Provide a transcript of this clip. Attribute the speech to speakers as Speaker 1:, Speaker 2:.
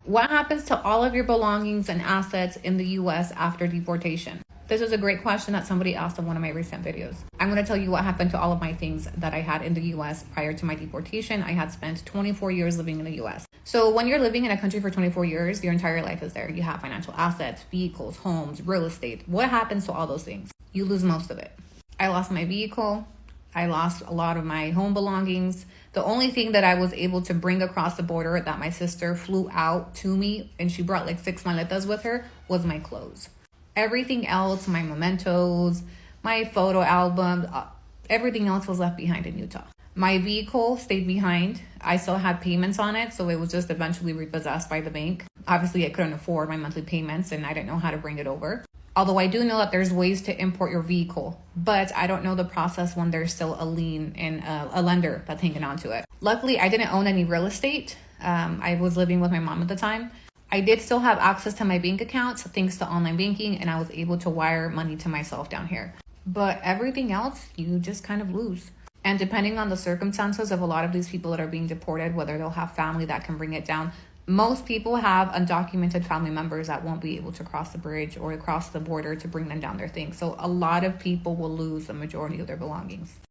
Speaker 1: What happens to all of your belongings and assets in the US after deportation? This is a great question that somebody asked in one of my recent videos. I'm going to tell you what happened to all of my things that I had in the US prior to my deportation. I had spent 24 years living in the US. So when you're living in a country for 24 years, your entire life is there. You have financial assets, vehicles, homes, real estate. What happens to all those things? You lose most of it. I lost my vehicle. I lost a lot of my home belongings. The only thing that I was able to bring across the border that my sister flew out to me, and she brought like 6 maletas with her, was my clothes. Everything else, my mementos, my photo album, everything else was left behind in Utah. My vehicle stayed behind. I still had payments on it, so it was just eventually repossessed by the bank. Obviously, I couldn't afford my monthly payments, and I didn't know how to bring it over. Although I do know that there's ways to import your vehicle, but I don't know the process when there's still a lien and a lender that's hanging on to it. Luckily, I didn't own any real estate. I was living with my mom at the time. I did still have access to my bank accounts thanks to online banking, and I was able to wire money to myself down here. But everything else, you just kind of lose. And depending on the circumstances of a lot of these people that are being deported, whether they'll have family that can bring it down, most people have undocumented family members that won't be able to cross the bridge or cross the border to bring them down their things. So a lot of people will lose the majority of their belongings.